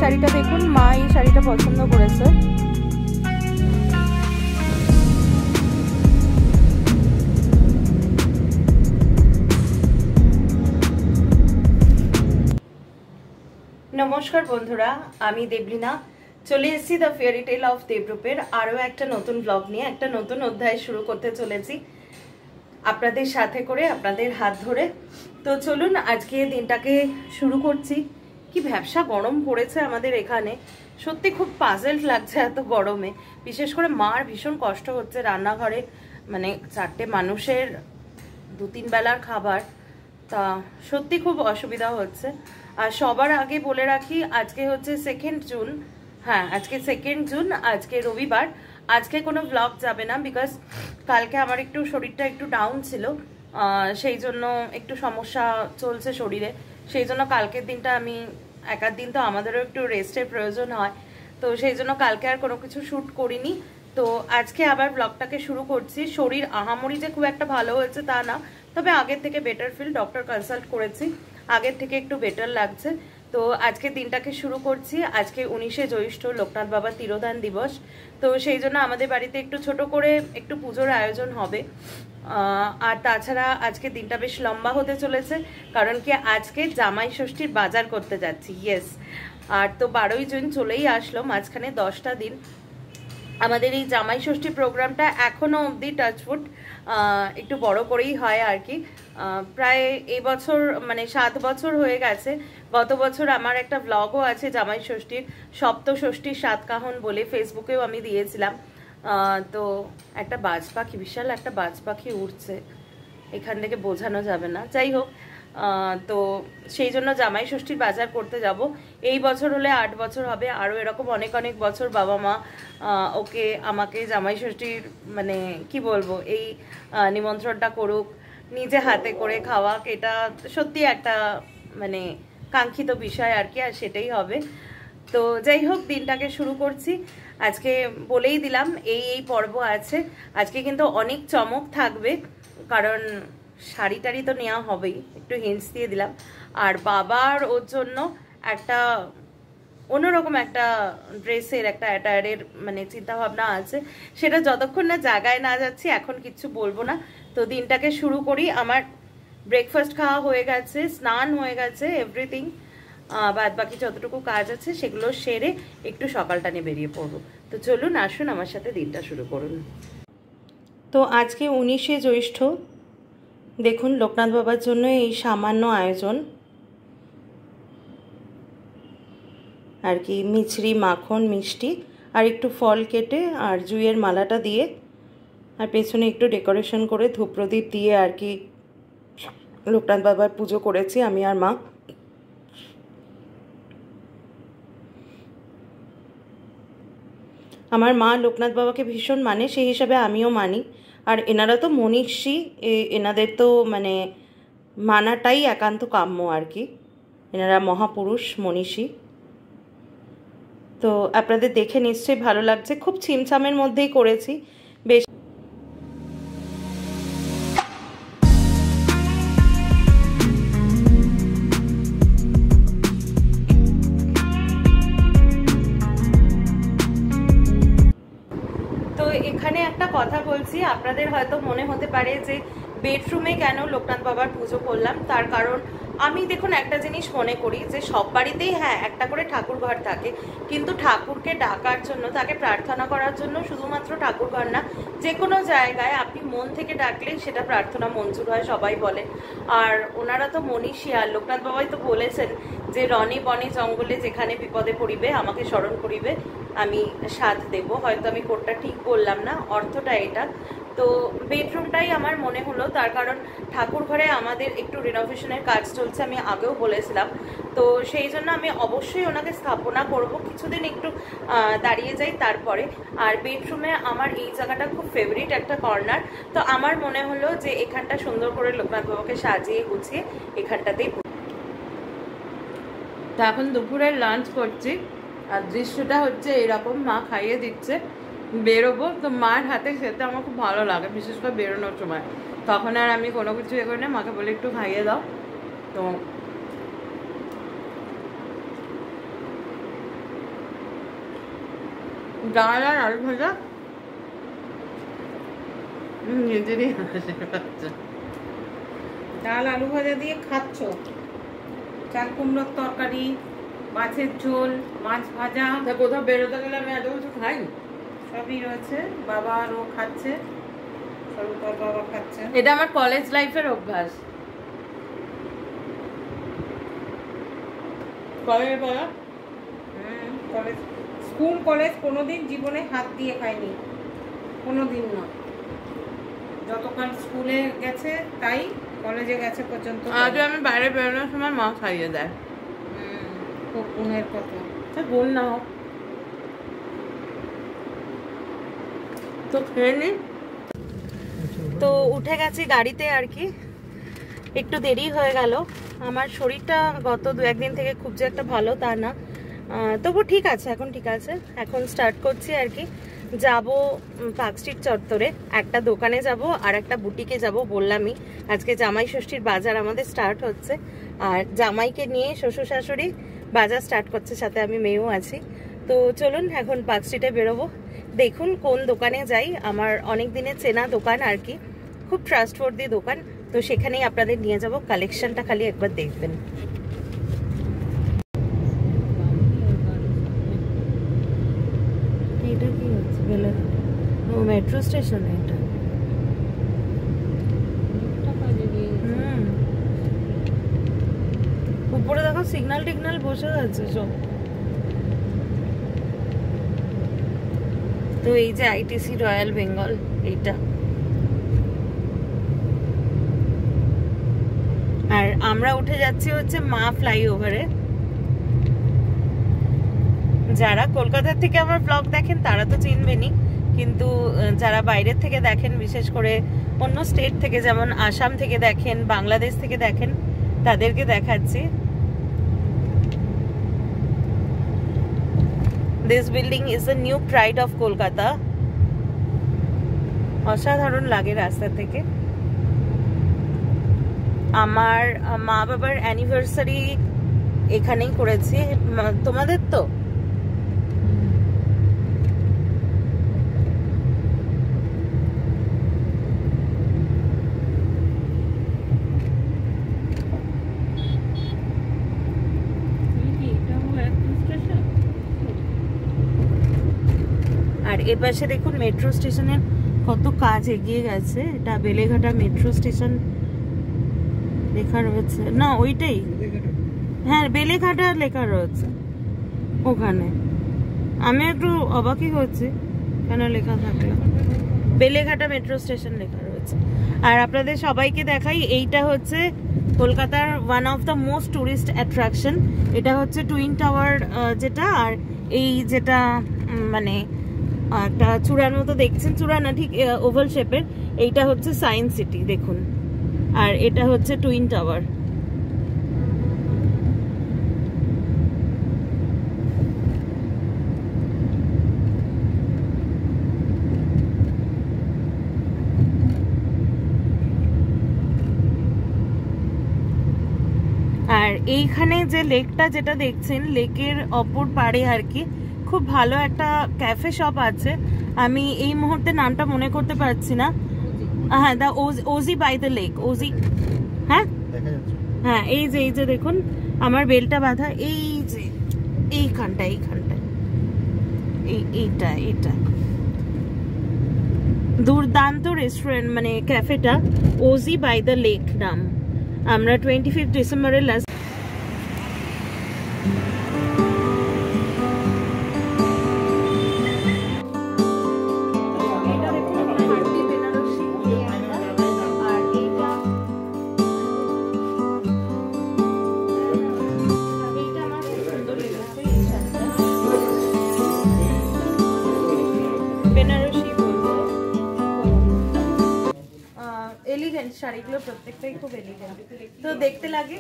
শাড়িটা দেখুন, মা এই শাড়িটা পছন্দ করেছে। নমস্কার বন্ধুরা, আমি দেবলীনা চলে এসেছি দ্য ফেয়ারি টেল অফ দেবরূপের আরও একটা নতুন ব্লগ নিয়ে। একটা নতুন অধ্যায় শুরু করতে চলেছি আপনাদের সাথে করে, আপনাদের হাত ধরে। তো চলুন আজকে দিনটাকে শুরু করছি। কি ভ্যাপসা গরম পড়েছে আমাদের এখানে, সত্যি খুব পাজেলড লাগছে এত গরমে। বিশেষ করে মার ভীষণ কষ্ট হচ্ছে রান্নাঘরে, মানে 4টে মানুষের 2-3 বেলার খাবার, তা সত্যি খুব অসুবিধা হচ্ছে। আর সবার আগে বলে রাখি, আজকে হচ্ছে 2 জুন। হ্যাঁ, আজকে 2 জুন, আজকে রবিবার। আজকে কোনো ব্লগ যাবে না, বিকজ কালকে আমার একটু শরীরটা একটু ডাউন ছিল, সেই জন্য একটু সমস্যা চলছে শরীরে। সেই জন্য কালকের দিনটা আমি, একার দিন তো আমাদেরও একটু রেস্টের প্রয়োজন হয়, তো সেই জন্য কালকে আর কোনো কিছু শ্যুট করিনি। তো আজকে আবার ব্লগটাকে শুরু করছি। শরীর আহামরি যে খুব একটা ভালো হয়েছে তা না, তবে আগের থেকে বেটার ফিল। ডক্টর কনসাল্ট করেছি, আগের থেকে একটু বেটার লাগছে। তো আজকে দিনটাকে শুরু করছি। আজকে 19শে জ্যৈষ্ঠ, লোকনাথ বাবা তিরোধান দিবস। তো সেই জন্য আমাদের বাড়িতে একটু ছোট করে একটু পুজোর আয়োজন হবে। আর তাছাড়া আজকে দিনটা বেশ লম্বা হতে চলেছে, কারণ কি আজকে জামাই ষষ্ঠীর বাজার করতে যাচ্ছি। ইয়েস, আর তো 12ই জুন চলেই আসলো, মাঝখানে 10টা দিন। আমাদের এই জামাই ষষ্ঠী প্রোগ্রামটা এখনো অবধি টাচফুট একটু বড় করেই হয় আর কি। প্রায় এই বছর মানে 7 বছর হয়ে গেছে। গত বছর আমার একটা ব্লগও আছে জামাই ষষ্ঠীর, সপ্তষষ্ঠীর 7 কাহন বলে, ফেসবুকেও আমি দিয়েছিলাম। তো একটা বাজ পাখি, বিশাল একটা বাজ পাখি উঠছে, এখান থেকে বোঝানো যাবে না। যাই হোক, তো সেই জন্য জামাই ষষ্ঠীর বাজার করতে যাব। এই বছর হলে 8 বছর হবে, আরও এরকম অনেক অনেক বছর বাবা মা ওকে আমাকে জামাই ষষ্ঠীর মানে কি বলবো, এই নিমন্ত্রণটা করুক, নিজে হাতে করে খাওয়াক। এটা সত্যি একটা মানে কাঙ্ক্ষিত বিষয় আর কি, আর সেটাই হবে। তো যাই হোক, দিনটাকে শুরু করছি। আজকে বলেই দিলাম এই এই পর্ব আছে। আজকে কিন্তু অনেক চমক থাকবে, কারণ শাড়ি টাড়ি তো নেওয়া হবেই, একটু হিন্টস দিয়ে দিলাম। আর বাবার ওর জন্য একটা অন্যরকম একটা ড্রেসের একটা অ্যাটায়ারের মানে চিন্তা ভাবনা আছে, সেটা যতক্ষণ না জায়গায় না যাচ্ছি এখন কিচ্ছু বলবো না। তো দিনটাকে শুরু করি। আমার ব্রেকফাস্ট খাওয়া হয়ে গেছে, স্নান হয়ে গেছে, এভরিথিং। বাদ বাকি যতটুকু কাজ আছে সেগুলো সেরে একটু সকালটা নিয়ে বেরিয়ে পড়বো। তো চলুন, আসুন আমার সাথে দিনটা শুরু করুন। তো আজকে 19শে জ্যৈষ্ঠ, দেখুন লোকনাথ বাবার জন্য এই সামান্য আয়োজন আর কি, মিছরি, মাখন, মিষ্টি আর একটু ফল কেটে আর জুঁইয়ের মালাটা দিয়ে, আর পেছনে একটু ডেকোরেশন করে ধূপ প্রদীপ দিয়ে আর কি লোকনাথ বাবার পুজো করেছি আমি আর মা। আমার মা লোকনাথ বাবাকে ভীষণ মানে, সেই হিসাবে আমিও মানি। আর এনারা তো মনীষী, এনাদের তো মানে মানাটাই একান্ত কাম্য আর কি। এনারা মহাপুরুষ মনীষী। তো আপনাদের দেখে নিশ্চয়ই ভালো লাগছে, খুব ছিমছামের মধ্যেই করেছি বেশ। তো এখানে একটা কথা বলছি, আপনাদের হয়তো মনে হতে পারে যে বেডরুমে কেন লোকনাথ বাবার পুজো করলাম। তার কারণ আমি দেখুন একটা জিনিস মনে করি যে সব বাড়িতেই হ্যাঁ একটা করে ঠাকুর ঘর থাকে, কিন্তু ঠাকুরকে ডাকার জন্য, তাকে প্রার্থনা করার জন্য শুধুমাত্র ঠাকুর ঘর না, যে কোনো জায়গায় আপনি মন থেকে ডাকলেই সেটা প্রার্থনা মঞ্জুর হয়, সবাই বলে। আর ওনারা তো মনীষী, আর লোকনাথ বাবাই তো বলেছেন যে রণে বনে জঙ্গলে যেখানে বিপদে পড়িবে আমাকে স্মরণ করিবে, আমি সাথ দেব। হয়তো আমি কোডটা ঠিক বললাম না, অর্থটা এটা। তো বেডরুমটাই আমার মনে হলো, তার কারণ ঠাকুর ঘরে আমাদের একটু রিনোভেশনের কাজ চলছে, আমি আগেও বলেছিলাম। তো সেই জন্য আমি অবশ্যই ওনাকে স্থাপনা করব, কিছুদিন একটু দাঁড়িয়ে যাই তারপরে। আর বেডরুমে আমার এই জায়গাটা খুব ফেভারিট একটা কর্নার, তো আমার মনে হলো যে এখানটা সুন্দর করে লোকনাথ বাবাকে সাজিয়ে গুছিয়ে এখানটাতেই। তো এখন দুপুরের লাঞ্চ করছি, আর দৃশ্যটা হচ্ছে এরকম, মা খাইয়ে দিচ্ছে, বেরোবো। তো মার হাতে খেতে আমার খুব ভালো লাগে, বিশেষ করে বেরোনোর সময়। তখন আর আমি কোনো কিছু এ করি না, মাকে বলে একটু খাইয়ে দাও। তো ডাল আর আলু ভাজা। ডাল আলু ভাজা দিয়ে খাচ্ছ, চাল কুমড়োর তরকারি, মাছের ঝোল, মাছ ভাজা। কোথাও বেরোতে গেলে আমি এত কিছু খাই, সবই রয়েছে। বাবা আরও খাচ্ছে, সরুতর বাবা খাচ্ছে। এটা আমার কলেজ লাইফের অভ্যাস। কলেজে পড়া, কলেজ, স্কুল কলেজ কোনোদিন জীবনে হাত দিয়ে খাইনি, কোনোদিন না। যতক্ষণ স্কুলে গেছে তাই, কলেজে গেছে পর্যন্ত। আজও আমি বাইরে বেরোনোর সময় মা খাইয়ে দেয়। খুব গুণের কথা। গুণ না হোক তো খেয়ে নি। তো উঠে গেছি গাড়িতে আর কি, একটু দেরি হয়ে গেল। আমার শরীরটা গত 2-1 দিন থেকে খুব যে একটা ভালো তা না, তবু ঠিক আছে, এখন ঠিক আছে। এখন স্টার্ট করছি আর কি, যাব পার্ক স্ট্রিট চত্বরে, একটা দোকানে যাব আর একটা বুটিকে যাব। বললামই আজকে জামাই ষষ্ঠীর বাজার আমাদের স্টার্ট হচ্ছে, আর জামাইকে নিয়ে শ্বশুর শাশুড়ি বাজার স্টার্ট করছে, সাথে আমি মেয়েও আছি। তো চলুন এখন পার্ক স্ট্রিটে বেরোবো। দেখুন কোন দোকানে যাই, আমার অনেক দিনের চেনা দোকান আর কি, খুব ট্রাস্টওয়ার্দি দোকান। তো সেখানেই আপনাদের নিয়ে যাব, কালেকশনটা খালি একবার দেখবেন। এটা কি হচ্ছে? মেট্রো স্টেশন এটা। উপরে দেখো সিগন্যাল টিগনাল বসে আছে সব। তো এই যে আইটিসি রয়্যাল বেঙ্গল, এইটা। আর আমরা উঠে যাচ্ছি হচ্ছে মা ফ্লাইওভারে। যারা কলকাতা থেকে আমার ব্লগ দেখেন তারা তো চিনবেনই, কিন্তু যারা বাইরের থেকে দেখেন, বিশেষ করে অন্য স্টেট থেকে, যেমন আসাম থেকে দেখেন, বাংলাদেশ থেকে দেখেন, তাদেরকে দেখাচ্ছি। This building is the new pride of Kolkata. অসাধারণ লাগে রাস্তা থেকে। আমার মা বাবার অ্যানিভার্সারি এখানেই করেছি। তোমাদের তো আর এপাশে দেখুন মেট্রো স্টেশনের কত কাজ এগিয়ে গেছে। এটা বেলেঘাটা মেট্রো স্টেশন লেখা রয়েছে না, ওইটাই, হ্যাঁ বেলেঘাটা লেখা রয়েছে ওখানে। আমি একটু অবাকই হচ্ছি কেন লেখা থাকলো, বেলেঘাটা মেট্রো স্টেশন লেখা রয়েছে। আর আপনাদের সবাইকে দেখাই, এইটা হচ্ছে কলকাতার one of the most tourist attraction. এটা হচ্ছে টুইন টাওয়ার যেটা, আর এই যেটা মানে একটা চূড়ার মতো দেখছেন, চূড়া না ঠিক ওভাল শেপের, এইটা হচ্ছে সায়েন্স সিটি দেখুন, আর এটা হচ্ছে টুইন টাওয়ার। আর এইখানে যে লেকটা যেটা দেখছেন, লেকের অপর পাড়ে আর কি খুব ভালো একটা ক্যাফে শপ আছে। আমি এই মুহূর্তে নামটা মনে করতে পারছি না। হ্যাঁ, the oozy by the lake, oozy. হ্যাঁ হ্যাঁ, এই যে দেখুন আমার বেলটা বাঁধা, এই যে এইখানটা এইটা দুর্দান্ত রেস্টুরেন্ট, মানে ক্যাফেটা ওজি বাই দ্য লেক নাম। আমরা 25 ডিসেম্বরের লাস্ট এলিগেন্ট শাড়িগুলো প্রত্যেকটাই খুব এলিগেন্ট, তো দেখতে লাগে।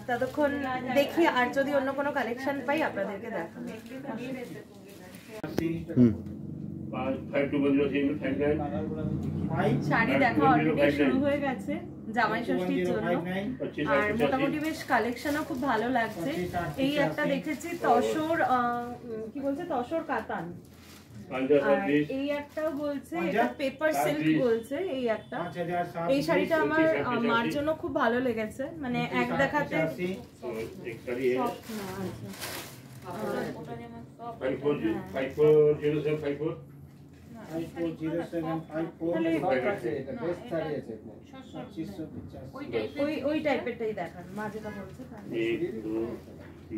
ততক্ষণ দেখি, আর যদি অন্য কোনো কালেকশন পাই আপনাদেরকে দেখাবো। শাড়ি দেখা অলরেডি শুরু হয়ে গেছে জামাই ষষ্ঠীর জন্য, আর মোটামুটি বেশ কালেকশনও খুব ভালো লাগছে। এই একটা দেখেছি তসর, কি বলছে, তসর কাতান, এই একটাও বলছে এটা পেপার সিল্ক বলছে, এই একটা। এই শাড়িটা আমার মার জন্য খুব ভালো লেগেছে, মানে এক দেখাতে ওই টাইপেরটাই দেখান, মা যেটা বলছে।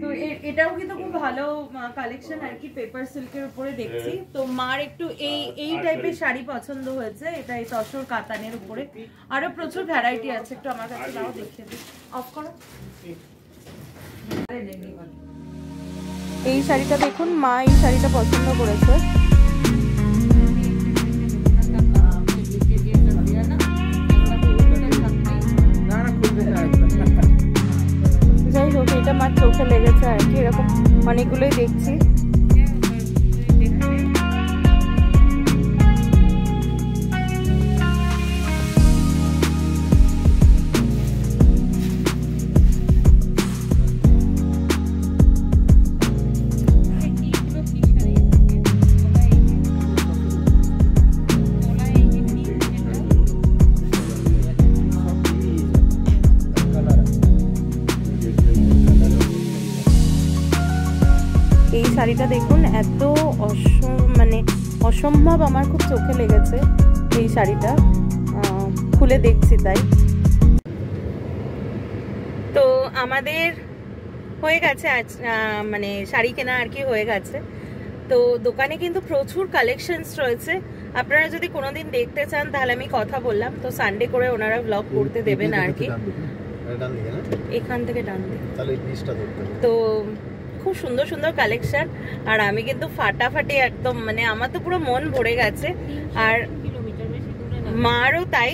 তো এটাও কিন্তু খুব ভালো কালেকশন আর কি, পেপার সিল্কের উপরে দেখছি। তো মার একটু এই টাইপের শাড়ি পছন্দ হয়েছে, এটা এই তসর কাতানের উপরে। আরো প্রচুর ভ্যারাইটি আছে, একটু আমার কাছে নাও দেখিয়ে দিই। অফ করো। এই শাড়িটা দেখুন, মা এই শাড়িটা পছন্দ করেছে। যাই হোক, এটা আমার চোখে লেগেছে আর কি, এরকম অনেকগুলোই দেখছি। এই শাড়িটা দেখুন, এত মানে অসম্ভব আমার খুব চোখে লেগেছে এই শাড়িটা, খুলে দেখছি তাই। তো আমাদের হয়ে গেছে আজ মানে শাড়ি কেনা আর কি হয়ে গেছে। তো দোকানে কিন্তু প্রচুর কালেকশনস রয়েছে, আপনারা যদি কোনোদিন দেখতে চান তাহলে আমি কথা বললাম, তো সানডে করে ওনারা ব্লগ করতে দেবেন আর কি। এখান থেকে ডান দিকে তো খুব সুন্দর সুন্দর কালেকশন, আর আমি কিন্তু ফাটাফাটি একদম, মানে আমার তো পুরো মন ভরে গেছে। আর মারও তাই,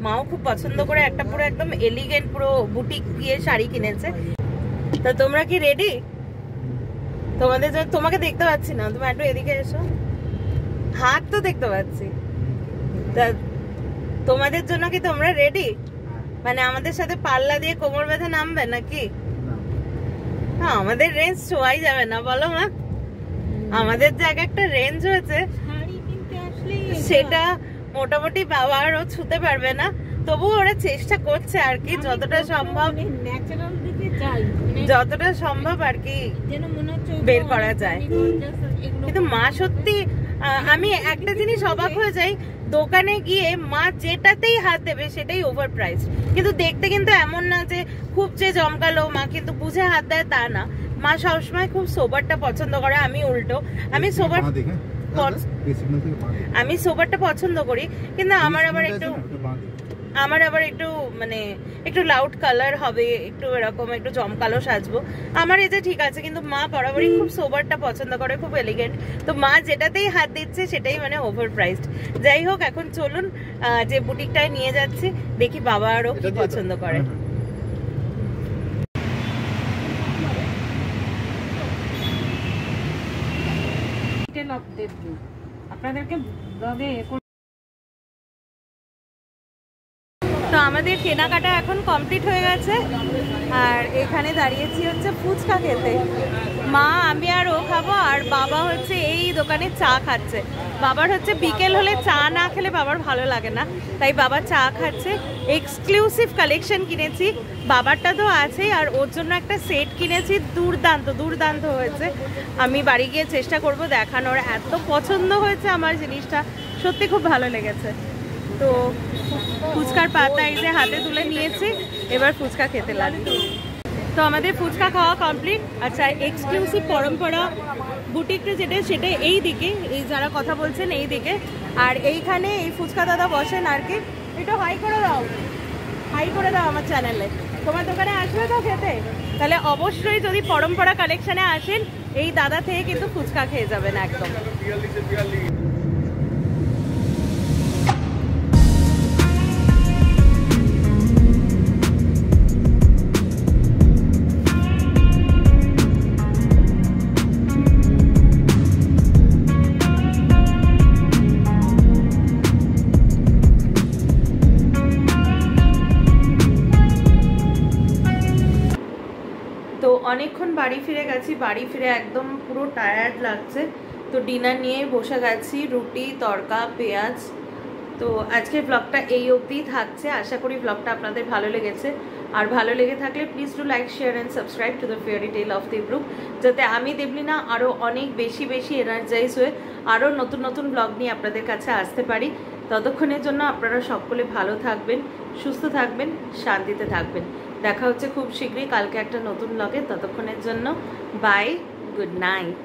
মাও খুব পছন্দ করে একটা পুরো একদম এলিগেন্ট পুরো বুটিক দিয়ে শাড়ি কিনেছে। তো তোমরা কি রেডি? তোমাকে দেখতে পাচ্ছি না, তুমি একটু এদিকে এসো, হাত তো দেখতে পাচ্ছি। তোমাদের জন্য কি তোমরা রেডি? মানে আমাদের সাথে পাল্লা দিয়ে কোমর বেঁধে নামবে নাকি? আমাদের রেঞ্জ ছোঁয়াই যাবে না, বলো মা? আমাদের যে একটা রেঞ্জ হয়েছে সেটা মোটামুটি বাবারও ছুতে পারবে না, তবু ওরা চেষ্টা করছে আর কি যতটা সম্ভব, যতটা সম্ভব আর কি বের করা যায়। কিন্তু মা সত্যি, আমি একটা জিনিস অবাক হয়ে যাই, দোকানে গিয়ে মা যেটাতেই হাত দেবে সেটাই ওভার প্রাইস, কিন্তু দেখতে কিন্তু এমন না যে খুব যে জমকালো, মা কিন্তু বুঝে হাত দেয় তা না। মা সবসময় খুব সোবারটা পছন্দ করে, আমি উল্টো, আমি সোবারটা পছন্দ করি, কিন্তু আমার আবার একটু মানে একটু লাউড কালার হবে, একটু এরকম একটু জমকালো সাজবো, আমার এই যে ঠিক আছে। কিন্তু মা বরাবরই খুব সোবারটা পছন্দ করে, খুব এলিগেন্ট, তো মা যেটাতেই হাত দিচ্ছে সেটাই মানে ওভার প্রাইসড। যাই হোক, এখন চলুন যে বুটিকটায় নিয়ে যাচ্ছি, দেখি বাবা আরও কি পছন্দ করে। আপনাদেরকে ব্লগে তো আমাদের কেনাকাটা এখন কমপ্লিট হয়ে গেছে, আর এখানে দাঁড়িয়েছি হচ্ছে ফুচকা খেতে। মা, আমি আর ও খাবো, আর বাবা হচ্ছে এই দোকানে চা খাচ্ছে। বাবার হচ্ছে বিকেল হলে চা না খেলে বাবার ভালো লাগে না, তাই বাবা চা খাচ্ছে। এক্সক্লুসিভ কালেকশন কিনেছি, বাবারটা তো আছেই, আর ওর জন্য একটা সেট কিনেছি, দুর্দান্ত হয়েছে। আমি বাড়ি গিয়ে চেষ্টা করব দেখানোর, এত পছন্দ হয়েছে আমার জিনিসটা, সত্যি খুব ভালো লেগেছে। তো ফুচকার পাতা এই যে হাতে তুলে নিয়েছি, এবার ফুচকা খেতে লাগবে। তো আমাদের ফুচকা খাওয়া কমপ্লিট। আচ্ছা, এক্সক্লুসিভ পরম্পরা বুটিকটা সেটা এই দিকে, এই যারা কথা বলছেন এই দিকে, আর এইখানে এই ফুচকা দাদা বসেন আর কি। একটু হাই করে দাও আমার চ্যানেলে। তোমার দোকানে আসবে তো খেতে? তাহলে অবশ্যই যদি পরম্পরা কালেকশনে আসেন, এই দাদা থেকে কিন্তু ফুচকা খেয়ে যাবেন একদম। অনেকক্ষণ বাড়ি ফিরে গেছি, বাড়ি ফিরে একদম পুরো টায়ার্ড লাগছে, তো ডিনার নিয়ে বসে গেছি, রুটি, তড়কা, পেঁয়াজ। তো আজকের ব্লগটা এই অবধিই থাকছে। আশা করি ব্লগটা আপনাদের ভালো লেগেছে। আর ভালো লেগে থাকলে please do like, share and subscribe to the fairy tale of Debrup, যাতে আমি দেবলিনা আরও অনেক বেশি এনার্জাইজ হয়ে আরও নতুন নতুন ব্লগ নিয়ে আপনাদের কাছে আসতে পারি। ততক্ষণের জন্য আপনারা সকলে ভালো থাকবেন, সুস্থ থাকবেন, শান্তিতে থাকবেন। দেখা হচ্ছে খুব শীঘ্রই কালকে একটা নতুন ব্লগে। ততক্ষণের জন্য বাই, গুড নাইট।